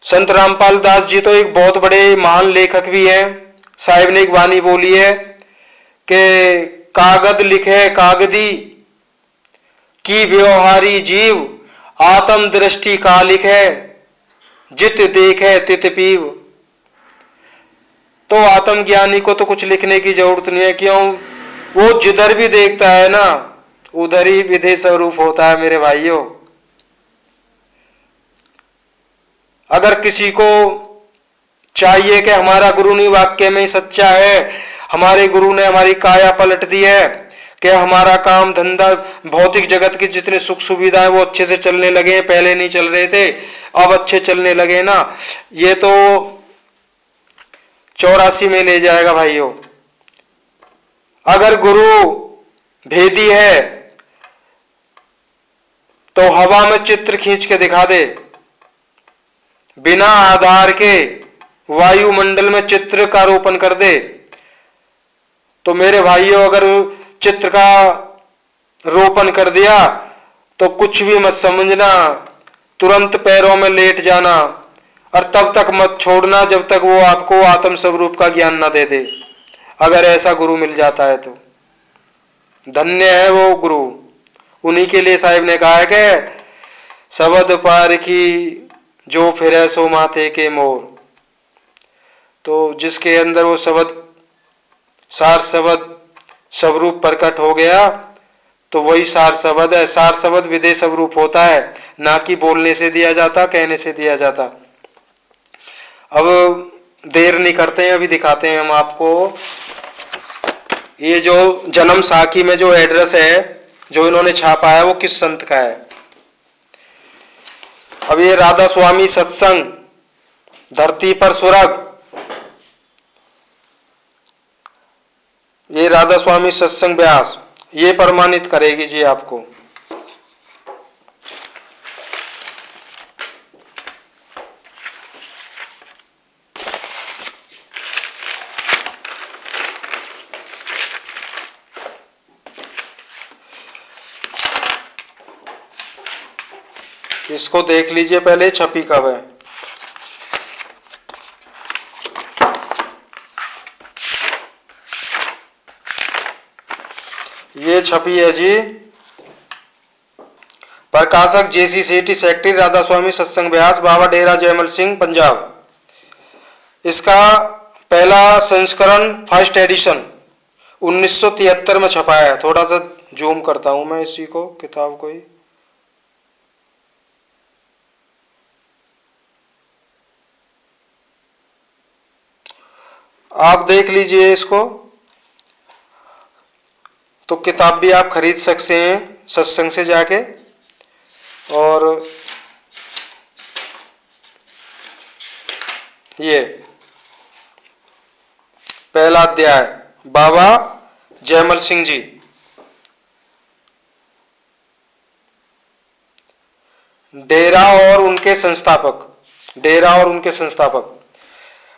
संत रामपाल दास जी तो एक बहुत बड़े महान लेखक भी हैं। साहिब ने एक वाणी बोली है कि कागद लिखे कागदी की व्यवहारी जीव, आत्म दृष्टि का लिखे जित देखे तित पीव। तो आत्मज्ञानी को तो कुछ लिखने की जरूरत नहीं है, क्यों, वो जिधर भी देखता है ना उधर ही विधेय स्वरूप होता है। मेरे भाइयों, अगर किसी को चाहिए कि हमारा गुरु नहीं वाक्य में ही सच्चा है, हमारे गुरु ने हमारी काया पलट दी है कि हमारा काम धंधा भौतिक जगत की जितने सुख सुविधाएं वो अच्छे से चलने लगे, पहले नहीं चल रहे थे अब अच्छे चलने लगे ना, ये तो 84 में ले जाएगा भाइयों। अगर गुरु भेदी है तो हवा में चित्र खींच के दिखा दे, बिना आधार के वायुमंडल में चित्र का रोपण कर दे। तो मेरे भाइयों अगर चित्र का रोपण कर दिया तो कुछ भी मत समझना, तुरंत पैरों में लेट जाना और तब तक मत छोड़ना जब तक वो आपको आत्म स्वरूप का ज्ञान न दे दे। अगर ऐसा गुरु मिल जाता है तो धन्य है वो गुरु। उन्हीं के लिए साहिब ने कहा है कि शब्द पार की जो फिरे सो माथे के मोर। तो जिसके अंदर वो शब्द सार शब्द स्वरूप प्रकट हो गया तो वही सार शब्द है। सार शब्द विधेय स्वरूप होता है, ना कि बोलने से दिया जाता, कहने से दिया जाता। अब देर नहीं करते हैं, अभी दिखाते हैं हम आपको ये जो जन्म साखी में जो एड्रेस है जो इन्होंने छापा है वो किस संत का है। अब ये राधा स्वामी सत्संग धरती पर स्वर्ग, ये राधा स्वामी सत्संग व्यास, ये प्रमाणित करेगी जी आपको। इसको देख लीजिए पहले छपी कब है। ये छपी है जी, प्रकाशक जेसी सेठी, सेक्रेटरी राधा स्वामी सत्संग व्यास, बाबा डेरा जयमल सिंह, पंजाब। इसका पहला संस्करण फर्स्ट एडिशन 1973 में छपा है। थोड़ा सा जूम करता हूं मैं इसी को, किताब को ही। आप देख लीजिए इसको। तो किताब भी आप खरीद सकते हैं सत्संग से जाके। और ये पहला अध्याय बाबा जयमल सिंह जी, डेरा और उनके संस्थापक। डेरा और उनके संस्थापक।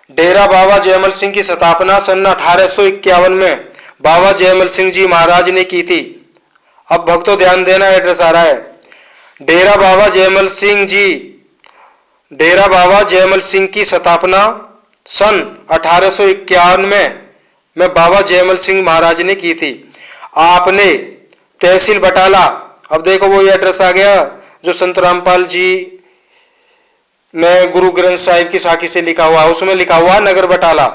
डेरा बाबा जयमल सिंह की स्थापना सन 1851 में बाबा जयमल सिंह जी महाराज ने की थी। अब भक्तों ध्यान देना, एड्रेस आ रहा है। डेरा बाबा जयमल सिंह जी, डेरा बाबा जयमल सिंह की स्थापना सन 1851 में बाबा जयमल सिंह महाराज ने की थी। आपने तहसील बटाला, अब देखो वो एड्रेस आ गया जो संत रामपाल जी में गुरु ग्रंथ साहिब की साखी से लिखा हुआ, उसमें लिखा हुआ नगर बटाला।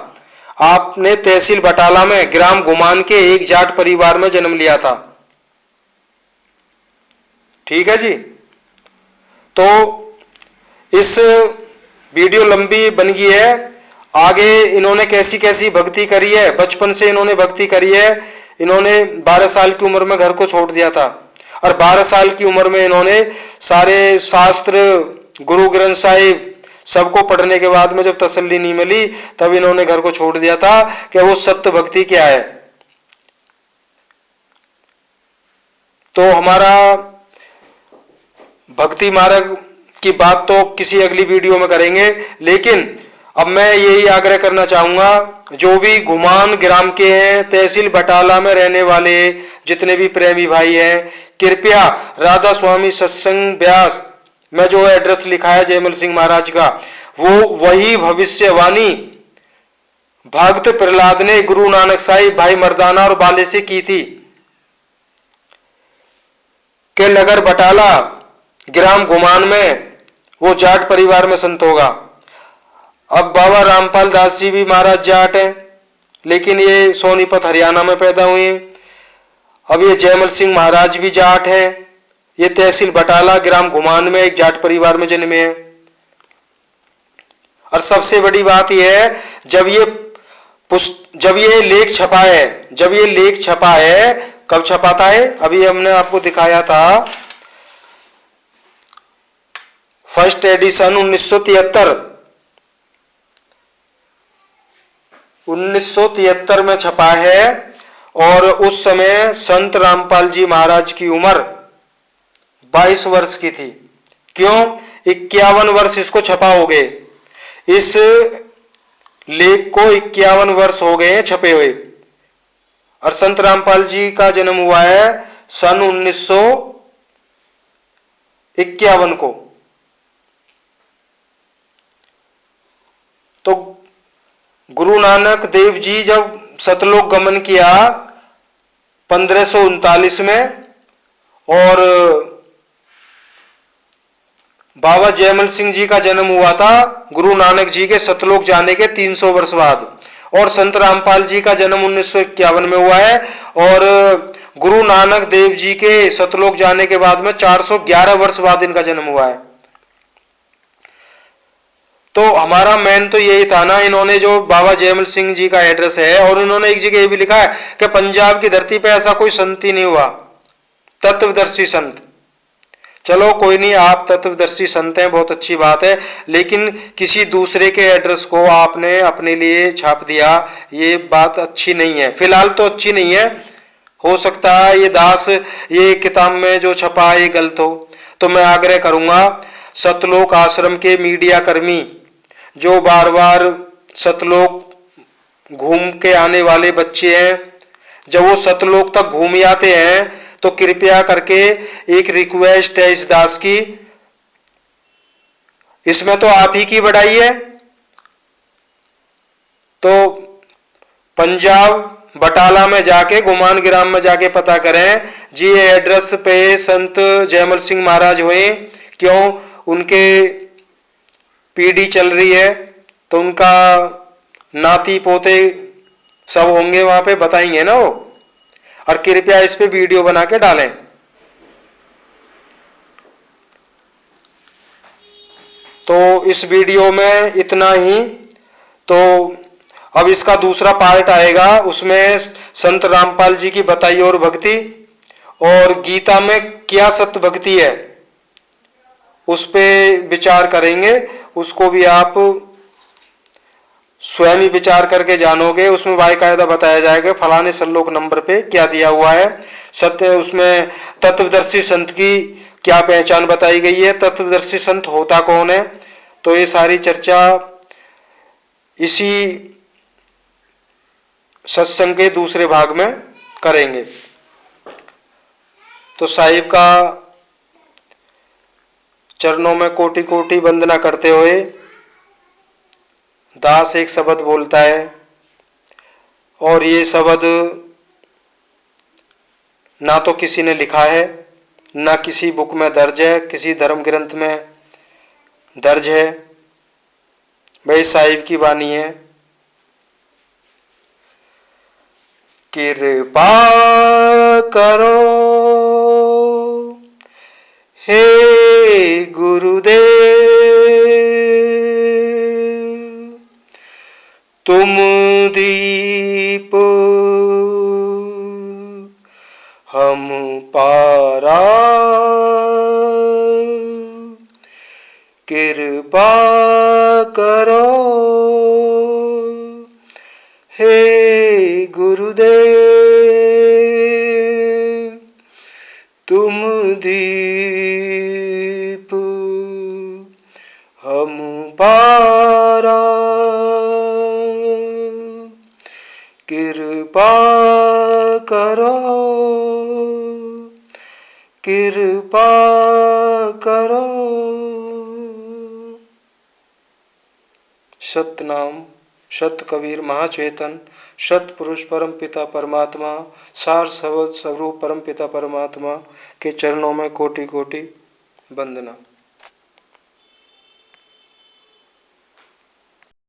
आपने तहसील बटाला में ग्राम घुमान के एक जाट परिवार में जन्म लिया था। ठीक है जी। तो इस वीडियो लंबी बन गई है, आगे इन्होंने कैसी कैसी भक्ति करी है, बचपन से इन्होंने भक्ति करी है। इन्होंने 12 साल की उम्र में घर को छोड़ दिया था और 12 साल की उम्र में इन्होंने सारे शास्त्र, गुरु ग्रंथ साहिब सबको पढ़ने के बाद में जब तसल्ली नहीं मिली तब इन्होंने घर को छोड़ दिया था कि वो सत्य भक्ति क्या है। तो हमारा भक्ति मार्ग की बात तो किसी अगली वीडियो में करेंगे, लेकिन अब मैं यही आग्रह करना चाहूंगा, जो भी घुमान ग्राम के हैं, तहसील बटाला में रहने वाले जितने भी प्रेमी भाई हैं, कृपया राधा स्वामी सत्संग ब्यास में जो एड्रेस लिखा है जयमल सिंह महाराज का, वो वही भविष्यवाणी भक्त प्रहलाद ने गुरु नानक साहिब, भाई मर्दाना और बाले से की थी कि नगर बटाला ग्राम घुमान में वो जाट परिवार में संत होगा। अब बाबा रामपाल दास जी भी महाराज जाट हैं, लेकिन ये सोनीपत हरियाणा में पैदा हुए हैं। अब ये जयमल सिंह महाराज भी जाट हैं, ये तहसील बटाला ग्राम घुमान में एक जाट परिवार में जन्मे हैं। और सबसे बड़ी बात यह है, जब ये लेख छपा है, कब छपाता है, अभी हमने आपको दिखाया था, फर्स्ट एडिशन 1973 में छपा है। और उस समय संत रामपाल जी महाराज की उम्र 22 वर्ष की थी। क्यों? 51 वर्ष इसको छपा हो गए, इस लेख को 51 वर्ष हो गए छपे हुए। और संत रामपाल जी का जन्म हुआ है सन 1951 को। तो गुरु नानक देव जी जब सतलोक गमन किया 1539 में, और बाबा जयमल सिंह जी का जन्म हुआ था गुरु नानक जी के सतलोक जाने के 300 वर्ष बाद, और संत रामपाल जी का जन्म 1951 में हुआ है, और गुरु नानक देव जी के सतलोक जाने के बाद में 411 वर्ष बाद इनका जन्म हुआ है। तो हमारा मेन तो यही था ना, इन्होंने जो बाबा जयमल सिंह जी का एड्रेस है, और इन्होंने एक जगह ये भी लिखा है कि पंजाब की धरती पे ऐसा कोई संत ही नहीं हुआ, तत्वदर्शी संत। चलो कोई नहीं, आप तत्वदर्शी संत हैं, बहुत अच्छी बात है, लेकिन किसी दूसरे के एड्रेस को आपने अपने लिए छाप दिया, ये बात अच्छी नहीं है। फिलहाल तो अच्छी नहीं है, हो सकता है ये दास, ये किताब में जो छपा ये गलत हो। तो मैं आग्रह करूंगा, सतलोक आश्रम के मीडिया कर्मी जो बार बार सतलोक घूम के आने वाले बच्चे हैं, जब वो सतलोक तक घूम आते हैं तो कृपया करके एक रिक्वेस्ट है इस दास की, इसमें तो आप ही की बड़ाई है, तो पंजाब बटाला में जाके, घुमान ग्राम में जाके पता करें जी ये एड्रेस पे संत जयमल सिंह महाराज हुए, क्यों उनके पीढ़ी चल रही है, तो उनका नाती पोते सब होंगे वहां पे, बताएंगे ना वो। और कृपया इस पे वीडियो बना के डालें। तो इस वीडियो में इतना ही। तो अब इसका दूसरा पार्ट आएगा, उसमें संत रामपाल जी की बताई और भक्ति, और गीता में क्या सत्य भक्ति है उस पे विचार करेंगे। उसको भी आप स्वयं ही विचार करके जानोगे, उसमें बाकायदा बताया जाएगा फलाने श्लोक नंबर पे क्या दिया हुआ है सत्य। उसमें तत्वदर्शी संत की क्या पहचान बताई गई है, तत्वदर्शी संत होता कौन है, तो ये सारी चर्चा इसी सत्संग के दूसरे भाग में करेंगे। तो साहिब का चरणों में कोटि कोटि वंदना करते हुए दास एक शब्द बोलता है और ये शब्द ना तो किसी ने लिखा है, ना किसी बुक में दर्ज है, किसी धर्म ग्रंथ में दर्ज है, भाई साहिब की वाणी है। कृपा करो हे गुरुदेव, तुम दीप हम पारा, कृपा करो हे गुरुदेव, तुम दीप हम पारा, कृपा करो, कृपा करो। सतनाम सत कबीर महाचेतन, सतपुरुष परम पिता परमात्मा, सार स्वरूप परम पिता परमात्मा के चरणों में कोटि कोटि वंदना।